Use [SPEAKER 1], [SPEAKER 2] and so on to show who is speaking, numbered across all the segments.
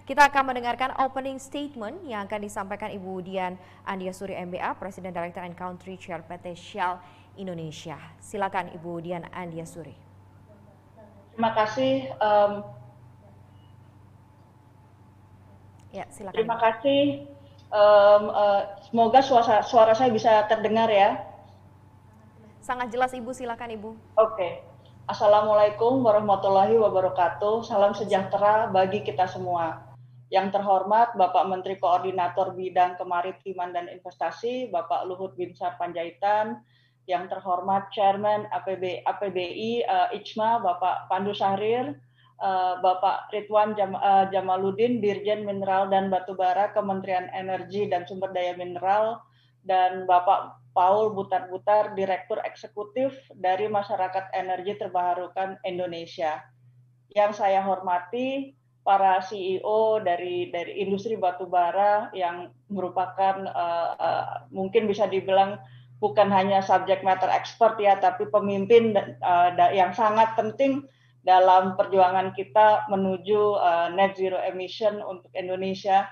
[SPEAKER 1] Kita akan mendengarkan opening statement yang akan disampaikan Ibu Dian Andiasuri MBA, Presiden Director and Country Chair PT Shell Indonesia. Silakan Ibu Dian Andiasuri.
[SPEAKER 2] Terima kasih.
[SPEAKER 1] Silakan.
[SPEAKER 2] Terima kasih. Semoga suara saya bisa terdengar ya.
[SPEAKER 1] Sangat jelas Ibu, silakan Ibu.
[SPEAKER 2] Oke. Assalamualaikum warahmatullahi wabarakatuh. Salam sejahtera bagi kita semua. Yang terhormat Bapak Menteri Koordinator Bidang Kemaritiman dan Investasi, Bapak Luhut Binsar Panjaitan, yang terhormat Chairman APBI ICMA, Bapak Pandu Syahrir, Bapak Ridwan Jamaluddin, Dirjen Mineral dan Batubara, Kementerian Energi dan Sumber Daya Mineral, dan Bapak Paul Butar-Butar, Direktur Eksekutif dari Masyarakat Energi Terbarukan Indonesia. Yang saya hormati para CEO dari industri batubara yang merupakan mungkin bisa dibilang bukan hanya subject matter expert ya, tapi pemimpin yang sangat penting dalam perjuangan kita menuju net zero emission untuk Indonesia.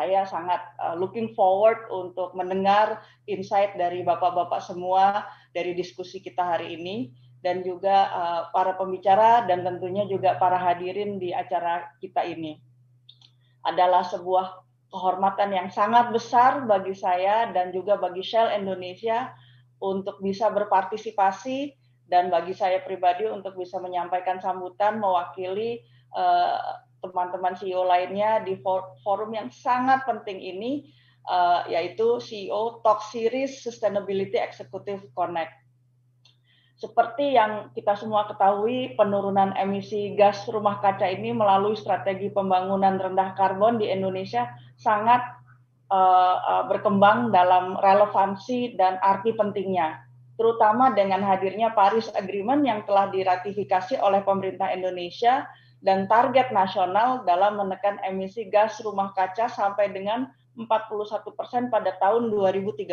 [SPEAKER 2] Saya sangat looking forward untuk mendengar insight dari bapak-bapak semua dari diskusi kita hari ini, dan juga para pembicara dan tentunya juga para hadirin di acara kita ini. Adalah sebuah kehormatan yang sangat besar bagi saya dan juga bagi Shell Indonesia untuk bisa berpartisipasi, dan bagi saya pribadi untuk bisa menyampaikan sambutan mewakili teman-teman CEO lainnya di forum yang sangat penting ini, yaitu CEO Talk Series Sustainability Executive Connect. Seperti yang kita semua ketahui, penurunan emisi gas rumah kaca ini melalui strategi pembangunan rendah karbon di Indonesia sangat berkembang dalam relevansi dan arti pentingnya, terutama dengan hadirnya Paris Agreement yang telah diratifikasi oleh pemerintah Indonesia dan target nasional dalam menekan emisi gas rumah kaca sampai dengan 41% pada tahun 2030.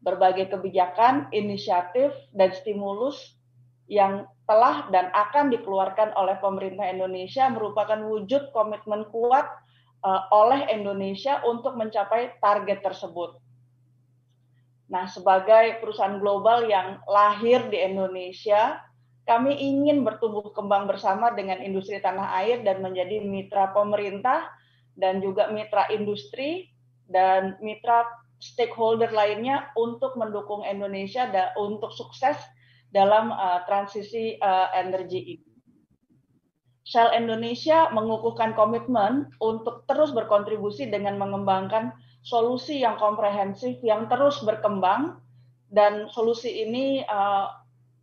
[SPEAKER 2] Berbagai kebijakan, inisiatif, dan stimulus yang telah dan akan dikeluarkan oleh pemerintah Indonesia merupakan wujud komitmen kuat oleh Indonesia untuk mencapai target tersebut. Nah, sebagai perusahaan global yang lahir di Indonesia, kami ingin bertumbuh kembang bersama dengan industri tanah air dan menjadi mitra pemerintah dan juga mitra industri dan mitra stakeholder lainnya untuk mendukung Indonesia untuk sukses dalam transisi energi ini. Shell Indonesia mengukuhkan komitmen untuk terus berkontribusi dengan mengembangkan solusi yang komprehensif yang terus berkembang, dan solusi ini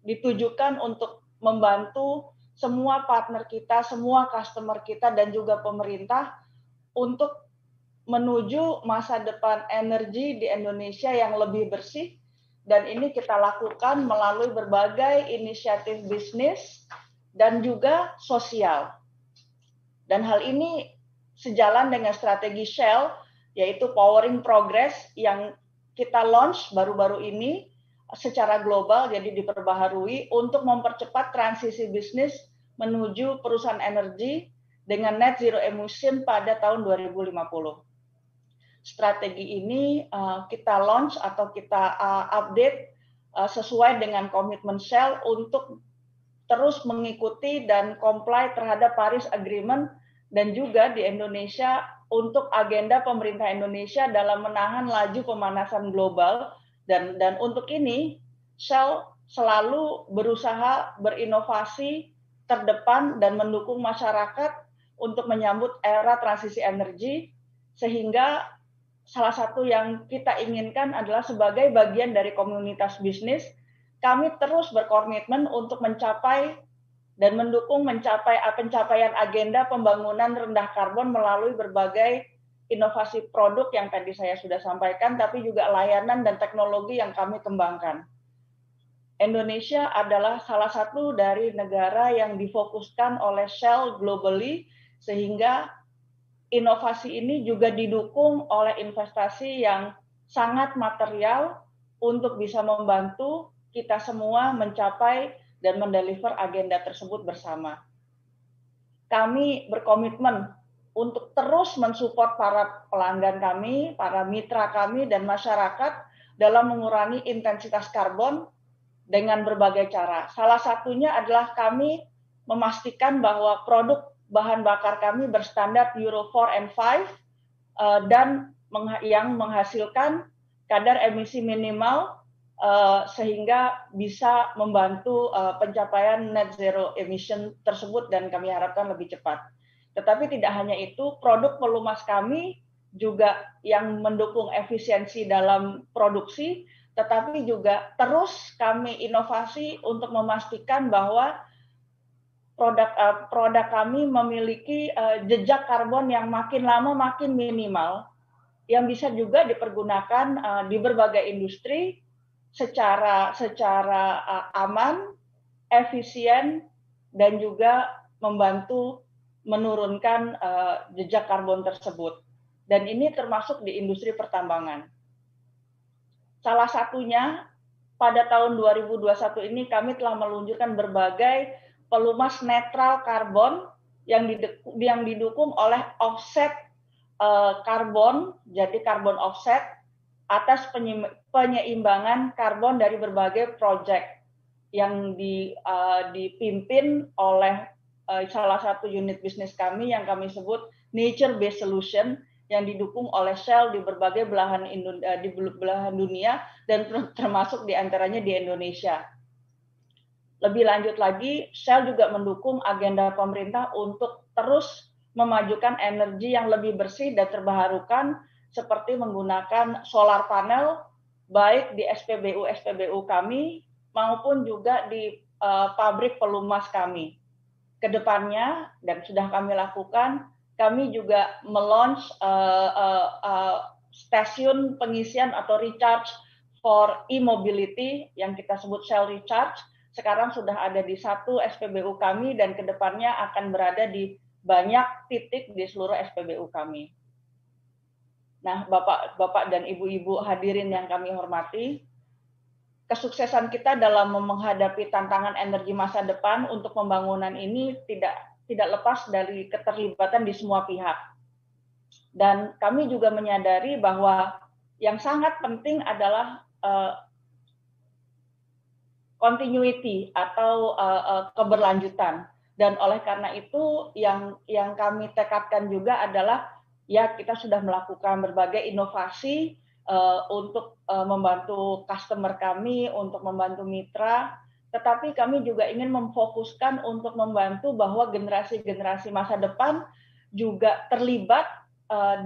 [SPEAKER 2] ditujukan untuk membantu semua partner kita, semua customer kita, dan juga pemerintah untuk menuju masa depan energi di Indonesia yang lebih bersih, dan ini kita lakukan melalui berbagai inisiatif bisnis dan juga sosial. Dan hal ini sejalan dengan strategi Shell, yaitu Powering Progress yang kita launch baru-baru ini secara global, jadi diperbaharui untuk mempercepat transisi bisnis menuju perusahaan energi dengan net zero emission pada tahun 2050. Strategi ini kita launch atau kita update sesuai dengan komitmen Shell untuk terus mengikuti dan comply terhadap Paris Agreement, dan juga di Indonesia untuk agenda pemerintah Indonesia dalam menahan laju pemanasan global, dan untuk ini Shell selalu berusaha berinovasi terdepan dan mendukung masyarakat untuk menyambut era transisi energi, sehingga salah satu yang kita inginkan adalah sebagai bagian dari komunitas bisnis, kami terus berkomitmen untuk mencapai dan mendukung pencapaian agenda pembangunan rendah karbon melalui berbagai inovasi produk yang tadi saya sudah sampaikan, tapi juga layanan dan teknologi yang kami kembangkan. Indonesia adalah salah satu dari negara yang difokuskan oleh Shell globally, sehingga inovasi ini juga didukung oleh investasi yang sangat material untuk bisa membantu kita semua mencapai dan mendeliver agenda tersebut bersama. kami berkomitmen untuk terus mensupport para pelanggan kami, para mitra kami, dan masyarakat dalam mengurangi intensitas karbon dengan berbagai cara. Salah satunya adalah kami memastikan bahwa produk bahan bakar kami berstandar Euro 4 and 5 dan yang menghasilkan kadar emisi minimal sehingga bisa membantu pencapaian net zero emission tersebut dan kami harapkan lebih cepat. Tetapi tidak hanya itu, produk pelumas kami juga yang mendukung efisiensi dalam produksi, tetapi juga terus kami inovasi untuk memastikan bahwa produk kami memiliki jejak karbon yang makin lama makin minimal, yang bisa juga dipergunakan di berbagai industri secara aman, efisien, dan juga membantu menurunkan jejak karbon tersebut. Dan ini termasuk di industri pertambangan. Salah satunya pada tahun 2021 ini kami telah meluncurkan berbagai pelumas netral karbon yang didukung oleh offset karbon, jadi karbon offset atas penyeimbangan karbon dari berbagai proyek yang dipimpin oleh salah satu unit bisnis kami yang kami sebut Nature Based Solution yang didukung oleh Shell di berbagai belahan dunia dan termasuk diantaranya di Indonesia. Lebih lanjut lagi, Shell juga mendukung agenda pemerintah untuk terus memajukan energi yang lebih bersih dan terbarukan seperti menggunakan solar panel baik di SPBU kami maupun juga di pabrik pelumas kami. Kedepannya, dan sudah kami lakukan, kami juga melaunch stasiun pengisian atau recharge for e-mobility yang kita sebut Shell Recharge. Sekarang sudah ada di 1 SPBU kami dan kedepannya akan berada di banyak titik di seluruh SPBU kami. Nah, Bapak dan Ibu-ibu hadirin yang kami hormati, kesuksesan kita dalam menghadapi tantangan energi masa depan untuk pembangunan ini tidak lepas dari keterlibatan di semua pihak. Dan kami juga menyadari bahwa yang sangat penting adalah continuity atau keberlanjutan. Dan oleh karena itu yang kami tekadkan juga adalah ya kita sudah melakukan berbagai inovasi untuk membantu customer kami, untuk membantu mitra, tetapi kami juga ingin memfokuskan untuk membantu bahwa generasi-generasi masa depan juga terlibat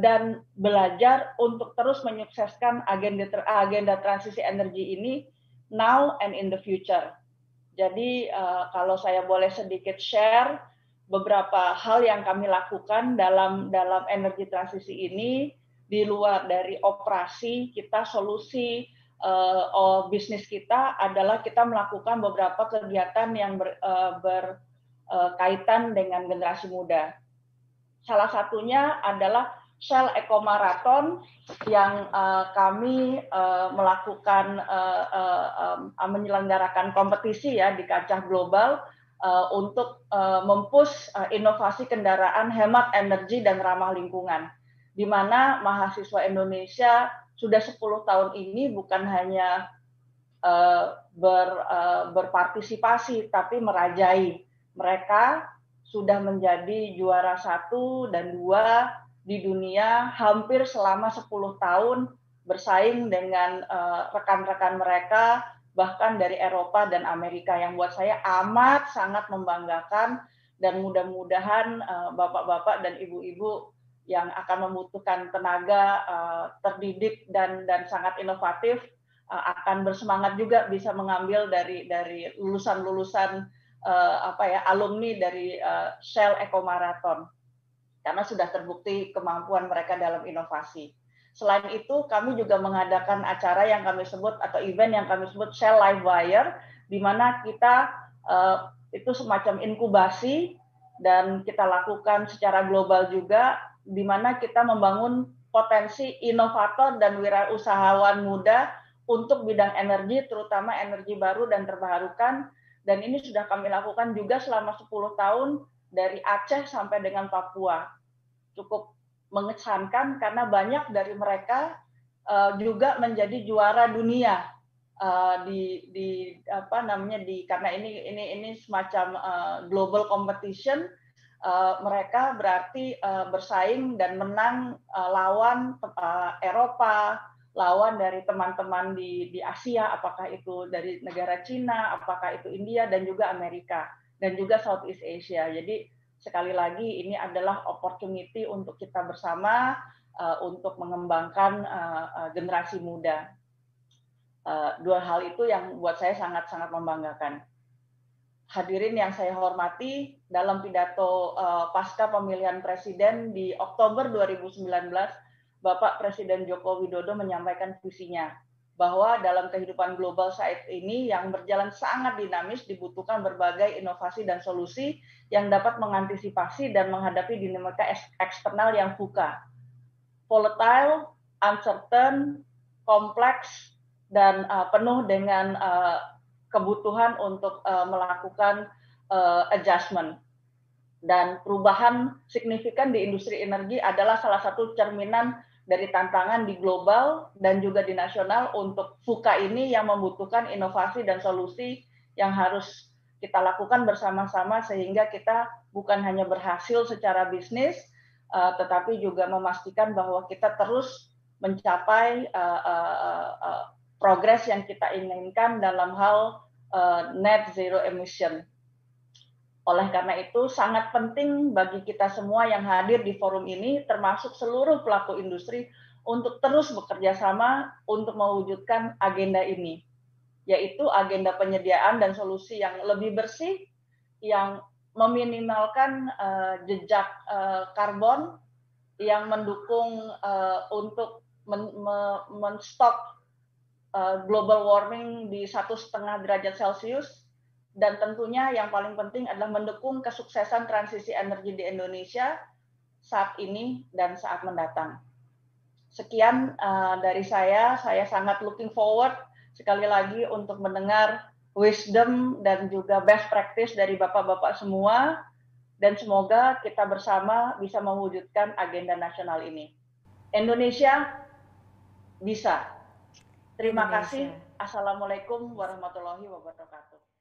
[SPEAKER 2] dan belajar untuk terus menyukseskan agenda transisi energi ini now and in the future. Jadi kalau saya boleh sedikit share beberapa hal yang kami lakukan dalam energi transisi ini, di luar dari operasi kita, solusi bisnis kita adalah kita melakukan beberapa kegiatan yang berkaitan dengan generasi muda. Salah satunya adalah Shell Eco Marathon yang kami melakukan menyelenggarakan kompetisi ya di kancah global untuk mempush inovasi kendaraan hemat energi dan ramah lingkungan, di mana mahasiswa Indonesia sudah 10 tahun ini bukan hanya berpartisipasi tapi merajai. Mereka sudah menjadi juara 1 dan 2 di dunia hampir selama 10 tahun bersaing dengan rekan-rekan mereka bahkan dari Eropa dan Amerika, yang buat saya amat sangat membanggakan, dan mudah-mudahan bapak-bapak dan ibu-ibu yang akan membutuhkan tenaga terdidik dan sangat inovatif akan bersemangat juga bisa mengambil dari lulusan-lulusan alumni dari Shell Eco Marathon, karena sudah terbukti kemampuan mereka dalam inovasi. Selain itu, kami juga mengadakan acara yang kami sebut atau event yang kami sebut Shell Live Wire, di mana kita itu semacam inkubasi dan kita lakukan secara global juga, di mana kita membangun potensi inovator dan wirausahawan muda untuk bidang energi, terutama energi baru dan terbarukan. Dan ini sudah kami lakukan juga selama 10 tahun dari Aceh sampai dengan Papua. Cukup mengesankan karena banyak dari mereka juga menjadi juara dunia karena ini semacam global competition. Mereka berarti bersaing dan menang lawan Eropa, lawan dari teman-teman di Asia, apakah itu dari negara Cina, apakah itu India, dan juga Amerika, dan juga Southeast Asia. Jadi sekali lagi ini adalah opportunity untuk kita bersama untuk mengembangkan generasi muda. Dua hal itu yang buat saya sangat-sangat membanggakan. Hadirin yang saya hormati, dalam pidato pasca pemilihan presiden di Oktober 2019, Bapak Presiden Joko Widodo menyampaikan visinya bahwa dalam kehidupan global saat ini yang berjalan sangat dinamis dibutuhkan berbagai inovasi dan solusi yang dapat mengantisipasi dan menghadapi dinamika eksternal yang VUCA, volatile, uncertain, kompleks, dan penuh dengan kebutuhan untuk melakukan adjustment. Dan perubahan signifikan di industri energi adalah salah satu cerminan dari tantangan di global dan juga di nasional untuk VUCA ini yang membutuhkan inovasi dan solusi yang harus kita lakukan bersama-sama sehingga kita bukan hanya berhasil secara bisnis, tetapi juga memastikan bahwa kita terus mencapai progres yang kita inginkan dalam hal net zero emission. Oleh karena itu, sangat penting bagi kita semua yang hadir di forum ini, termasuk seluruh pelaku industri, untuk terus bekerja sama untuk mewujudkan agenda ini, yaitu agenda penyediaan dan solusi yang lebih bersih, yang meminimalkan jejak karbon, yang mendukung untuk men-stop global warming di 1,5 derajat Celcius, dan tentunya yang paling penting adalah mendukung kesuksesan transisi energi di Indonesia saat ini dan saat mendatang. Sekian dari saya sangat looking forward sekali lagi untuk mendengar wisdom dan juga best practice dari Bapak-Bapak semua, dan semoga kita bersama bisa mewujudkan agenda nasional ini. Indonesia bisa. Terima kasih. Assalamualaikum warahmatullahi wabarakatuh.